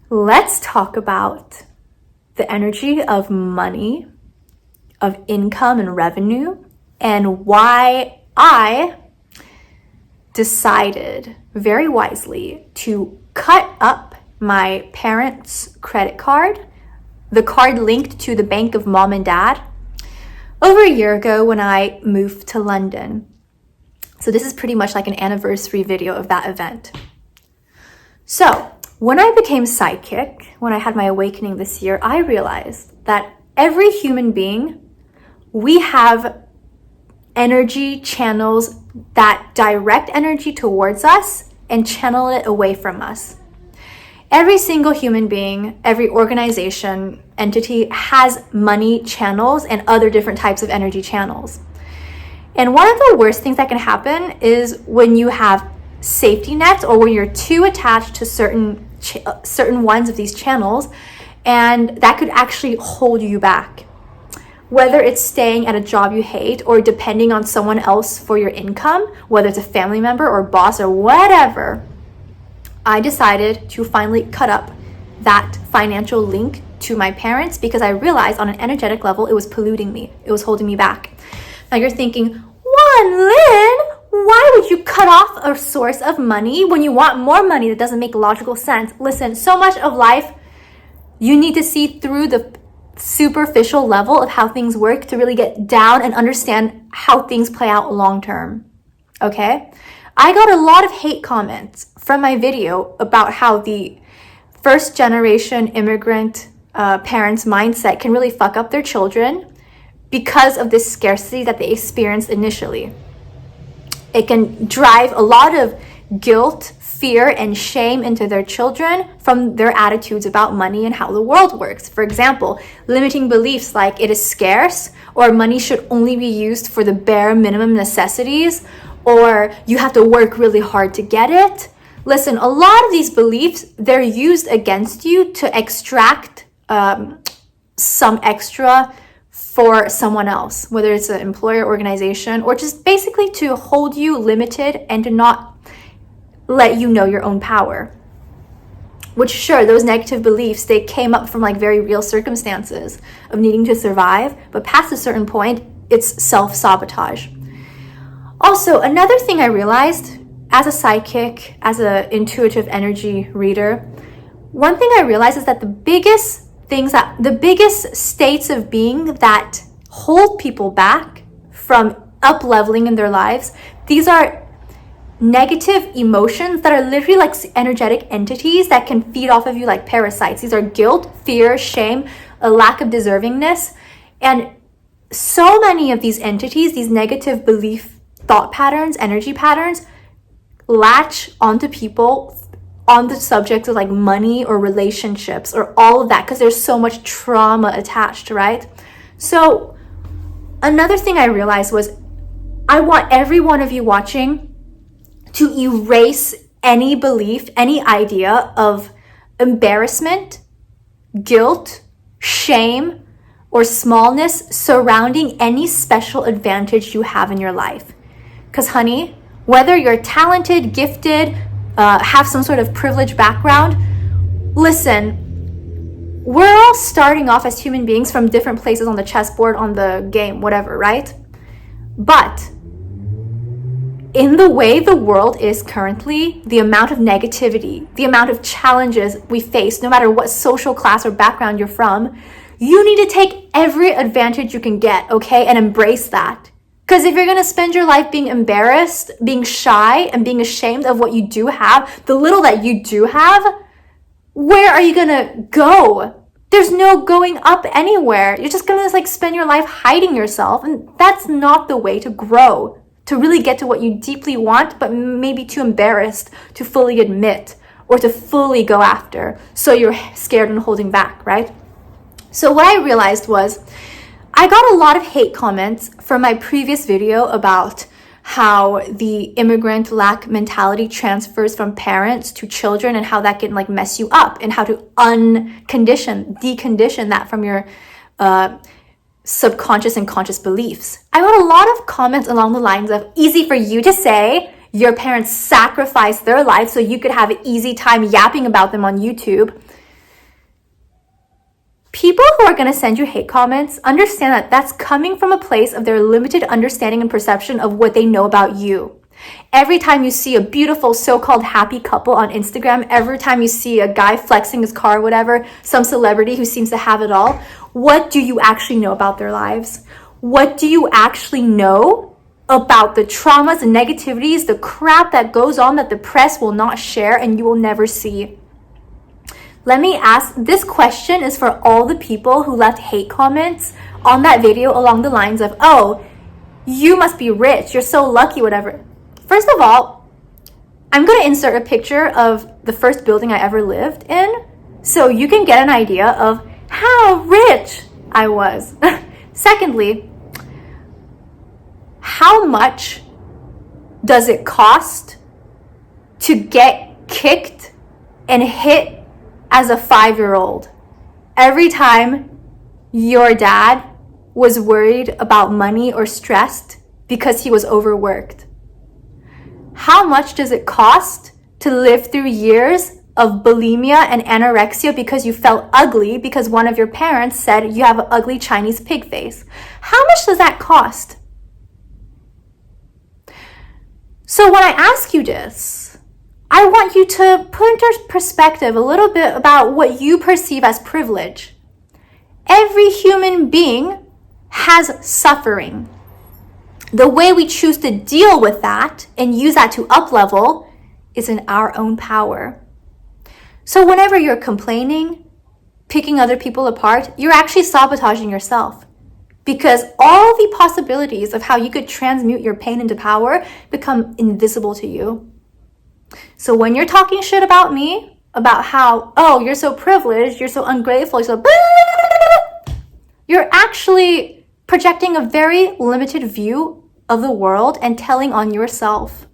Let's talk about the energy of money, of income and revenue, and why I decided very wisely to cut up my parents' credit card, the card linked to the bank of mom and dad, over a year ago when I moved to London. So this is pretty much like an anniversary video of that event. So when I became psychic, when I had my awakening this year, I realized that every human being, we have energy channels that direct energy towards us and channel it away from us. Every single human being, every organization, entity has money channels and other different types of energy channels. And one of the worst things that can happen is when you have safety nets or when you're too attached to certain ones of these channels, and that could actually hold you back. Whether it's staying at a job you hate or depending on someone else for your income, whether it's a family member or boss or whatever, I decided to finally cut up that financial link to my parents because I realized on an energetic level it was polluting me. It was holding me back. Now you're thinking, Lynn, why would you cut off a source of money when you want more money? That doesn't make logical sense. Listen, so much of life, you need to see through the superficial level of how things work to really get down and understand how things play out long term. Okay? I got a lot of hate comments from my video about how the first generation immigrant parents' mindset can really fuck up their children because of this scarcity that they experienced initially. It can drive a lot of guilt, fear, and shame into their children from their attitudes about money and how the world works. For example, limiting beliefs like it is scarce, or money should only be used for the bare minimum necessities, or you have to work really hard to get it. Listen, a lot of these beliefs, they're used against you to extract some extra for someone else, whether it's an employer, organization, or just basically to hold you limited and to not let you know your own power. Which, sure, those negative beliefs, they came up from like very real circumstances of needing to survive, but past a certain point, it's self-sabotage. Also, another thing I realized as a psychic, as an intuitive energy reader, one thing I realized is that the biggest states of being that hold people back from up-leveling in their lives, these are negative emotions that are literally like energetic entities that can feed off of you like parasites. These are guilt, fear, shame, a lack of deservingness. And so many of these entities, these negative belief, thought patterns, energy patterns, latch onto people on the subject of like money or relationships or all of that because there's so much trauma attached, right? So another thing I realized was I want every one of you watching to erase any belief, any idea of embarrassment, guilt, shame, or smallness surrounding any special advantage you have in your life. Because honey, whether you're talented, gifted, have some sort of privileged background, listen, we're all starting off as human beings from different places on the chessboard, on the game, whatever, right? But in the way the world is currently, the amount of negativity, the amount of challenges we face, no matter what social class or background you're from, you need to take every advantage you can get, okay? And embrace that. Because if you're going to spend your life being embarrassed, being shy, and being ashamed of what you do have, the little that you do have, where are you going to go? There's no going up anywhere. You're just going to like spend your life hiding yourself. And that's not the way to grow, to really get to what you deeply want, but maybe too embarrassed to fully admit or to fully go after. So you're scared and holding back, right? So what I realized was I got a lot of hate comments from my previous video about how the immigrant lack mentality transfers from parents to children and how that can like mess you up and how to decondition that from your subconscious and conscious beliefs. I got a lot of comments along the lines of, easy for you to say, your parents sacrificed their life so you could have an easy time yapping about them on YouTube. People who are going to send you hate comments, understand that that's coming from a place of their limited understanding and perception of what they know about you. Every time you see a beautiful so-called happy couple on Instagram, every time you see a guy flexing his car or whatever, some celebrity who seems to have it all, what do you actually know about their lives? What do you actually know about the traumas, the negativities, the crap that goes on that the press will not share and you will never see? Let me ask, this question is for all the people who left hate comments on that video along the lines of, oh, you must be rich, you're so lucky, whatever. First of all, I'm going to insert a picture of the first building I ever lived in so you can get an idea of how rich I was. Secondly, how much does it cost to get kicked and hit as a 5-year-old every time your dad was worried about money or stressed because he was overworked? How much does it cost to live through years of bulimia and anorexia because you felt ugly because one of your parents said you have an ugly Chinese pig face? How much does that cost? So when I ask you this, I want you to put into perspective a little bit about what you perceive as privilege. Every human being has suffering. The way we choose to deal with that and use that to up-level is in our own power. So whenever you're complaining, picking other people apart, you're actually sabotaging yourself, because all the possibilities of how you could transmute your pain into power become invisible to you. So when you're talking shit about me, about how, oh, you're so privileged, you're so ungrateful, you're actually projecting a very limited view of the world and telling on yourself.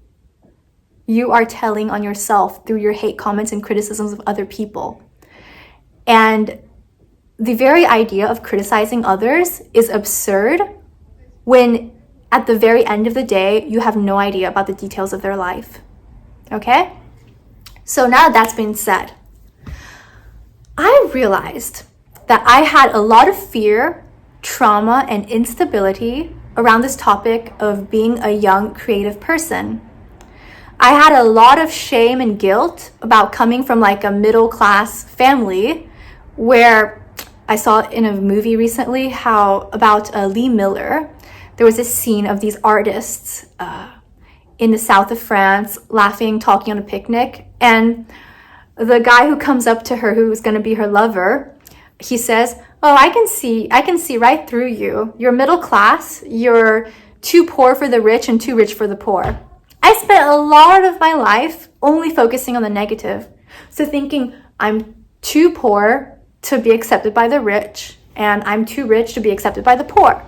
You are telling on yourself through your hate comments and criticisms of other people. And the very idea of criticizing others is absurd when at the very end of the day, you have no idea about the details of their life. Okay? So now that's been said, I realized that I had a lot of fear, trauma, and instability around this topic of being a young creative person. I had a lot of shame and guilt about coming from like a middle class family, where I saw in a movie recently how about Lee Miller, there was this scene of these artists in the south of France laughing, talking on a picnic, and the guy who comes up to her, who's going to be her lover, he says, oh, I can see right through you. You're middle class, you're too poor for the rich and too rich for the poor. I spent a lot of my life only focusing on the negative. So thinking I'm too poor to be accepted by the rich and I'm too rich to be accepted by the poor.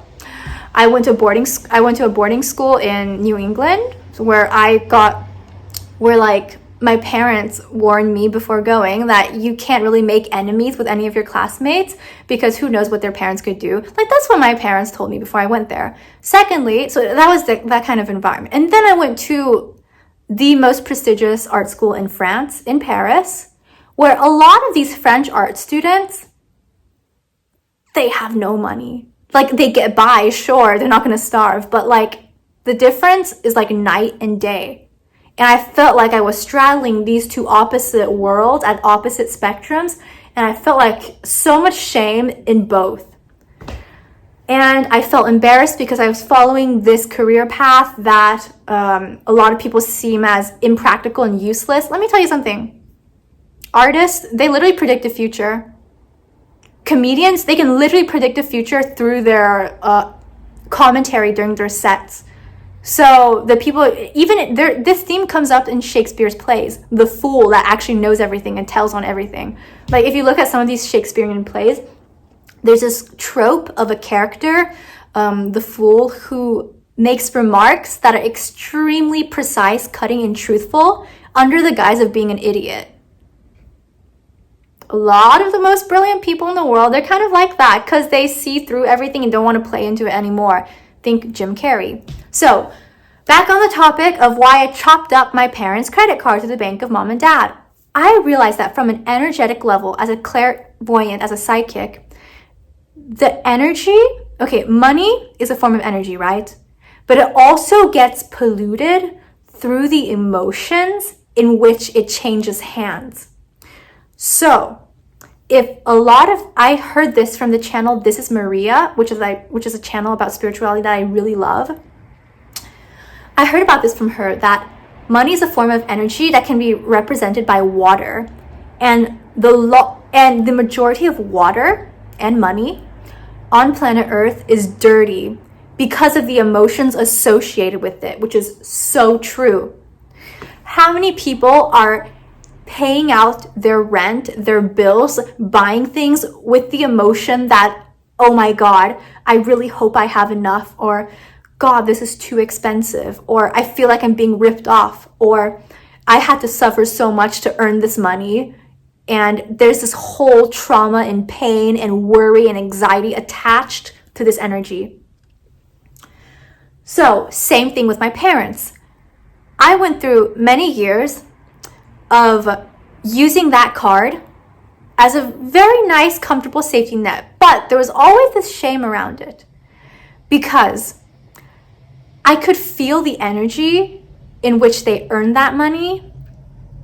I went to a boarding school in New England where my parents warned me before going that you can't really make enemies with any of your classmates because who knows what their parents could do. Like, that's what my parents told me before I went there. Secondly, so that was that kind of environment. And then I went to the most prestigious art school in France, in Paris, where a lot of these French art students, they have no money. Like, they get by, sure, they're not going to starve, but like the difference is like night and day. And I felt like I was straddling these two opposite worlds at opposite spectrums. And I felt like so much shame in both. And I felt embarrassed because I was following this career path that a lot of people seem as impractical and useless. Let me tell you something. Artists, they literally predict the future. Comedians, they can literally predict the future through their commentary during their sets. So the people, this theme comes up in Shakespeare's plays, the fool that actually knows everything and tells on everything. Like, if you look at some of these Shakespearean plays, there's this trope of a character, the fool, who makes remarks that are extremely precise, cutting, and truthful under the guise of being an idiot. A lot of the most brilliant people in the world, they're kind of like that because they see through everything and don't want to play into it anymore. Think Jim Carrey. So, back on the topic of why I chopped up my parents' credit card to the bank of mom and dad. I realized that from an energetic level, as a clairvoyant, as a psychic, the energy, okay, money is a form of energy, right? But it also gets polluted through the emotions in which it changes hands. So I heard this from the channel This Is Maria, which is a channel about spirituality that I really love. I heard about this from her, that money is a form of energy that can be represented by water, and the majority of water and money on planet Earth is dirty because of the emotions associated with it, which is so true. How many people are paying out their rent, their bills, buying things with the emotion that, oh my God, I really hope I have enough, or God, this is too expensive, or I feel like I'm being ripped off, or I had to suffer so much to earn this money. And there's this whole trauma and pain and worry and anxiety attached to this energy. So, same thing with my parents. I went through many years of using that card as a very nice, comfortable safety net, but there was always this shame around it because I could feel the energy in which they earned that money.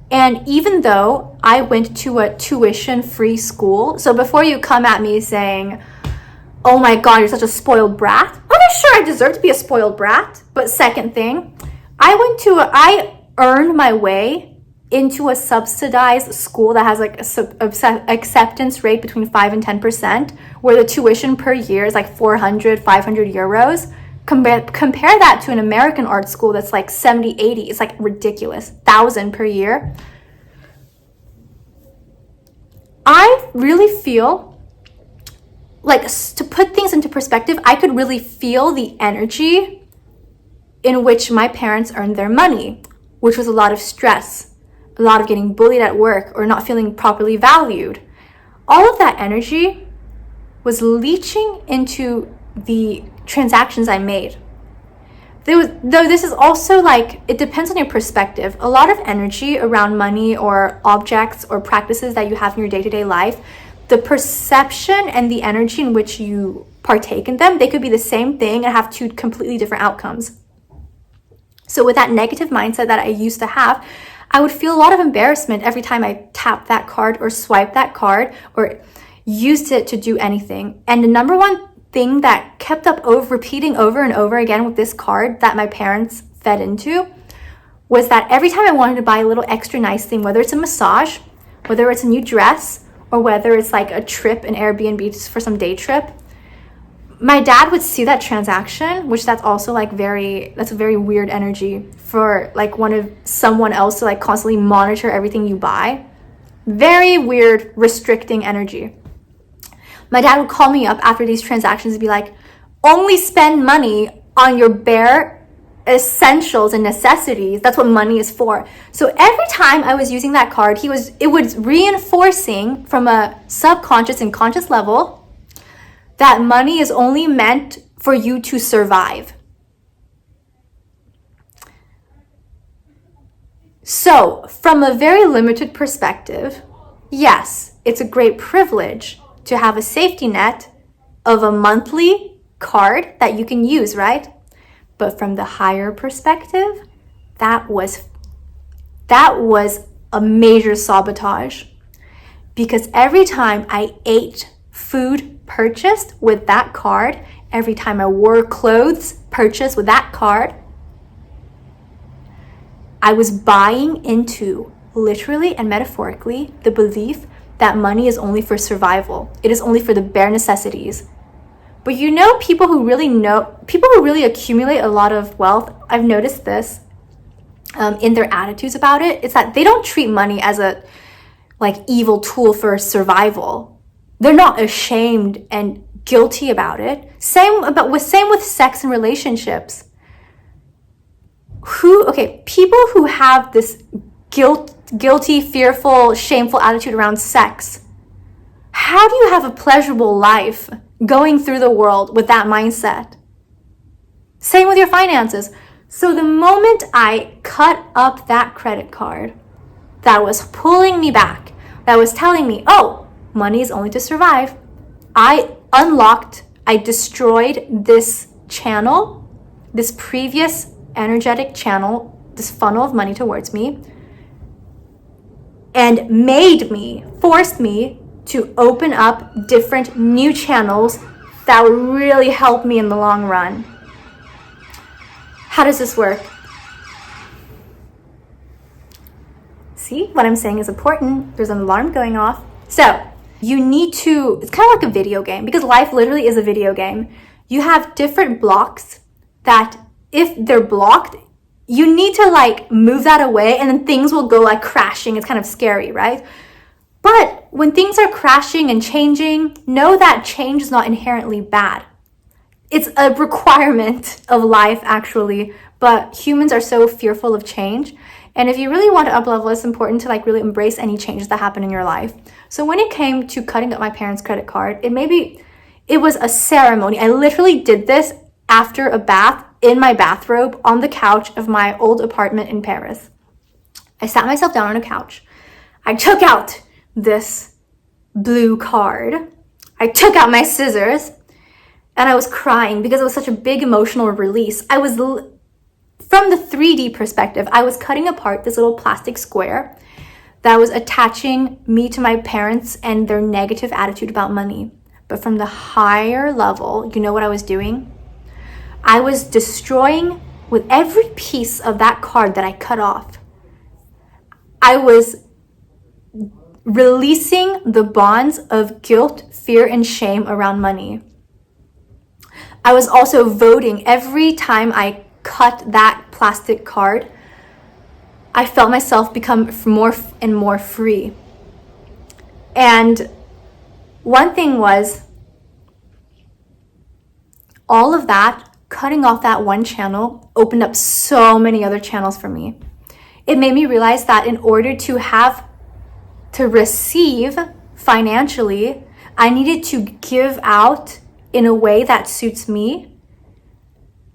And even though I went to a tuition-free school, so before you come at me saying, oh my God, you're such a spoiled brat, I'm not sure I deserve to be a spoiled brat. But second thing, I earned my way into a subsidized school that has like a acceptance rate between 5 and 10%, where the tuition per year is like 400, 500 euros. Compare that to an American art school that's like 70, 80. It's like ridiculous. 1,000 per year. I really feel like, to put things into perspective, I could really feel the energy in which my parents earned their money, which was a lot of stress, a lot of getting bullied at work or not feeling properly valued. All of that energy was leaching into the transactions I made. Though this is also like, it depends on your perspective. A lot of energy around money or objects or practices that you have in your day-to-day life, the perception and the energy in which you partake in them, they could be the same thing and have two completely different outcomes. So with that negative mindset that I used to have, I would feel a lot of embarrassment every time I tapped that card or swiped that card or used it to do anything. And the number one thing that kept repeating over and over again with this card that my parents fed into was that every time I wanted to buy a little extra nice thing, whether it's a massage, whether it's a new dress, or whether it's like a trip, an Airbnb for some day trip, my dad would see that transaction, which that's also like that's a very weird energy for like someone else to like constantly monitor everything you buy. Very weird, restricting energy. My dad would call me up after these transactions and be like, only spend money on your bare essentials and necessities. That's what money is for. So every time I was using that card, it was reinforcing from a subconscious and conscious level that money is only meant for you to survive. So from a very limited perspective, yes, it's a great privilege to have a safety net of a monthly card that you can use, right? But from the higher perspective, that was a major sabotage, because every time I ate food purchased with that card, every time I wore clothes purchased with that card, I was buying into, literally and metaphorically, the belief that money is only for survival. It is only for the bare necessities. But people who really accumulate a lot of wealth, I've noticed this in their attitudes about it, it's that they don't treat money as a like evil tool for survival. They're not ashamed and guilty about it. Same with sex and relationships. People who have this guilty, fearful, shameful attitude around sex, how do you have a pleasurable life going through the world with that mindset? Same with your finances. So the moment I cut up that credit card that was pulling me back, that was telling me, oh, money is only to survive, I unlocked, I destroyed this channel, this previous energetic channel, this funnel of money towards me, and forced me to open up different new channels that would really help me in the long run. How does this work? See, what I'm saying is important. There's an alarm going off. So you need to, it's kind of like a video game, because life literally is a video game. You have different blocks that if they're blocked, you need to like move that away, and then things will go like crashing. It's kind of scary, right? But when things are crashing and changing, know that change is not inherently bad. It's a requirement of life, actually, but humans are so fearful of change. And if you really want to up-level, it's important to like really embrace any changes that happen in your life. So when it came to cutting up my parents' credit card, it was a ceremony. I literally did this after a bath in my bathrobe on the couch of my old apartment in Paris. I sat myself down on a couch. I took out this blue card. I took out my scissors, and I was crying because it was such a big emotional release. From the 3D perspective, I was cutting apart this little plastic square that was attaching me to my parents and their negative attitude about money. But from the higher level, you know what I was doing? I was destroying, with every piece of that card that I cut off, I was releasing the bonds of guilt, fear, and shame around money. I was also voting every time I cut that plastic card. I felt myself become more and more free. And one thing was, all of that, cutting off that one channel, opened up so many other channels for me. It made me realize that in order to receive financially, I needed to give out in a way that suits me,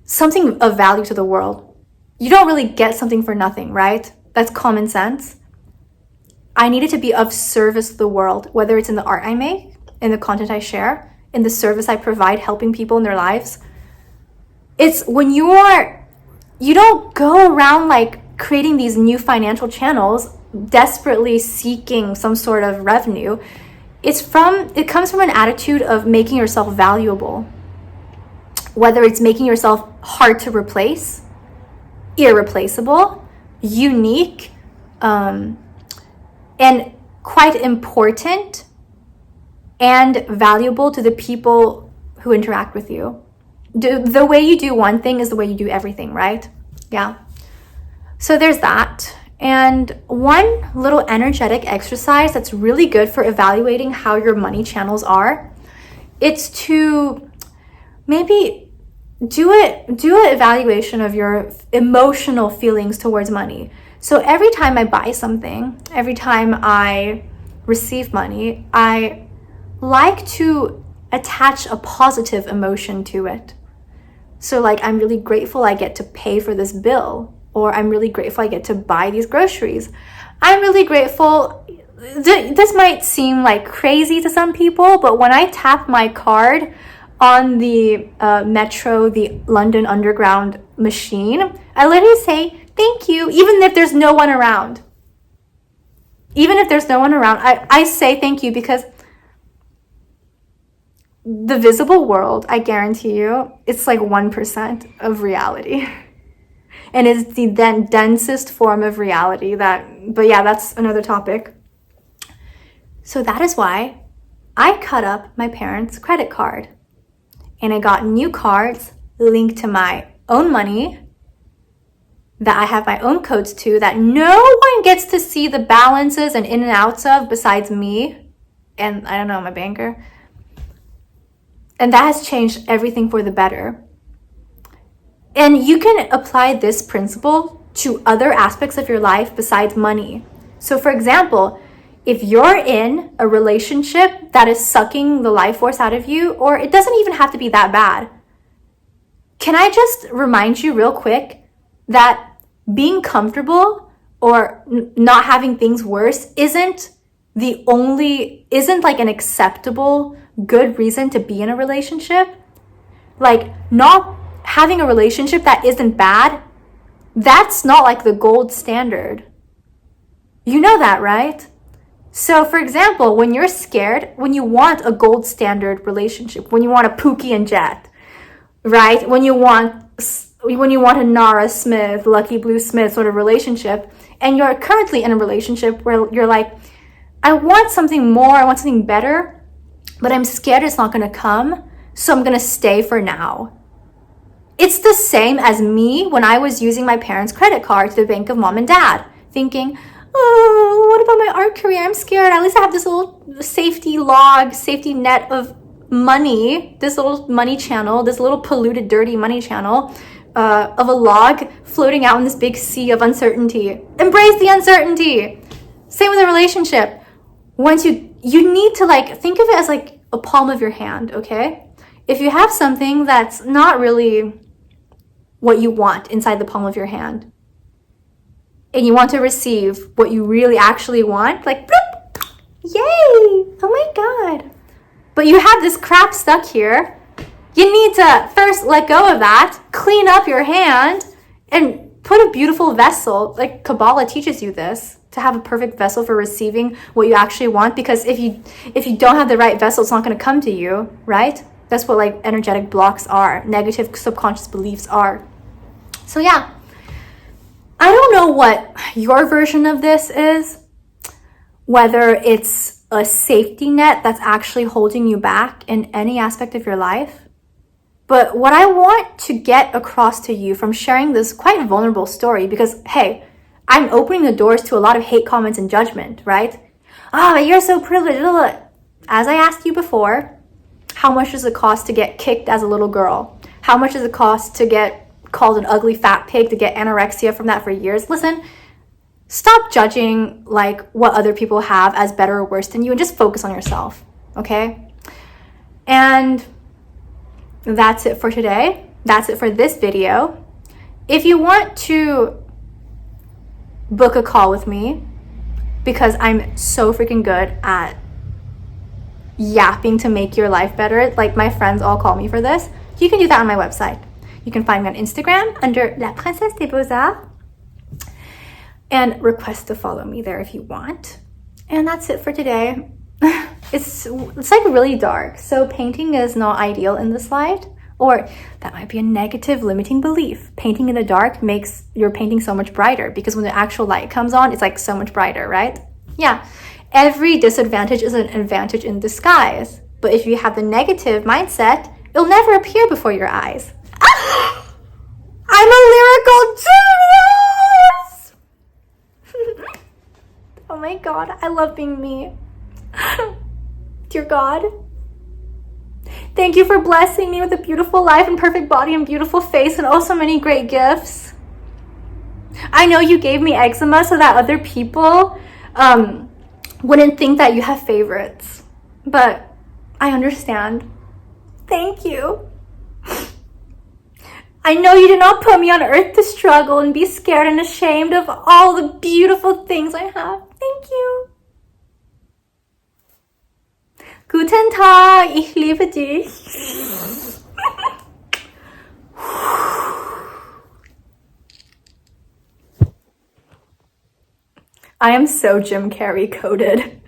something of value to the world. You don't really get something for nothing, right? That's common sense. I needed to be of service to the world, whether it's in the art I make, in the content I share, in the service I provide, helping people in their lives. It's when you don't go around like creating these new financial channels, desperately seeking some sort of revenue. It comes from an attitude of making yourself valuable. Whether it's making yourself hard to replace, irreplaceable, unique, and quite important and valuable to the people who interact with you. The way you do one thing is the way you do everything, right? Yeah. So there's that. And one little energetic exercise that's really good for evaluating how your money channels are, it's to maybe do an evaluation of your emotional feelings towards money. So every time I buy something, every time I receive money, I like to attach a positive emotion to it. So like, I'm really grateful I get to pay for this bill, or I'm really grateful I get to buy these groceries. I'm really grateful. This might seem like crazy to some people, but when I tap my card on the metro, the London Underground machine, I literally say thank you, even if there's no one around. Even if there's no one around, I say thank you, because the visible world, I guarantee you, it's like 1% of reality. And it's the densest form of reality but yeah, that's another topic. So that is why I cut up my parents' credit card. And I got new cards linked to my own money that I have my own codes to, that no one gets to see the balances and in and outs of besides me and, I don't know, my banker. And that has changed everything for the better. And you can apply this principle to other aspects of your life besides money. So for example, if you're in a relationship that is sucking the life force out of you, or it doesn't even have to be that bad, can I just remind you real quick that being comfortable or not having things worse isn't isn't like an acceptable, good reason to be in a relationship. Like, not having a relationship that isn't bad, that's not like the gold standard. You know that, right? So, for example, when you're scared, when you want a gold standard relationship, when you want a Pookie and Jet, right? When you want a Nara Smith, Lucky Blue Smith sort of relationship, and you're currently in a relationship where you're like, I want something more, I want something better, but I'm scared it's not gonna come, so I'm gonna stay for now. It's the same as me when I was using my parents' credit card to the bank of mom and dad, thinking, oh, what about my art career? I'm scared. At least I have this little safety net of money, this little money channel, this little polluted, dirty money channel of a log floating out in this big sea of uncertainty. Embrace the uncertainty. Same with a relationship. Once you need to like think of it as like a palm of your hand, okay? If you have something that's not really what you want inside the palm of your hand, and you want to receive what you really actually want, like, bloop, yay, oh my God. But you have this crap stuck here. You need to first let go of that, clean up your hand, and put a beautiful vessel. Like Kabbalah teaches you this, to have a perfect vessel for receiving what you actually want. Because if you don't have the right vessel, it's not going to come to you, right? That's what like energetic blocks are, negative subconscious beliefs are. So yeah, I don't know what your version of this is, whether it's a safety net that's actually holding you back in any aspect of your life. But what I want to get across to you from sharing this quite vulnerable story, because hey, I'm opening the doors to a lot of hate comments and judgment, right? Oh, but you're so privileged. As I asked you before, how much does it cost to get kicked as a little girl? How much does it cost to get called an ugly fat pig, to get anorexia from that for years? Listen, stop judging like what other people have as better or worse than you, and just focus on yourself, okay? And that's it for today. That's it for this video. If you want to book a call with me, because I'm so freaking good at yapping to make your life better, like my friends all call me for this, you can do that on my website. You can find me on Instagram under La Princesse des Beaux-Arts and request to follow me there if you want. And that's it for today. It's like really dark, so painting is not ideal in this light, or that might be a negative limiting belief. Painting in the dark makes your painting so much brighter, because when the actual light comes on, it's like so much brighter, right? Yeah, every disadvantage is an advantage in disguise, but if you have the negative mindset, it'll never appear before your eyes. I'm a lyrical genius! Oh my God, I love being me. Dear God, thank you for blessing me with a beautiful life and perfect body and beautiful face and oh so many great gifts. I know you gave me eczema so that other people wouldn't think that you have favorites, but I understand. Thank you. I know you did not put me on earth to struggle and be scared and ashamed of all the beautiful things I have. Thank you. Guten Tag, ich liebe dich. I am so Jim Carrey coded.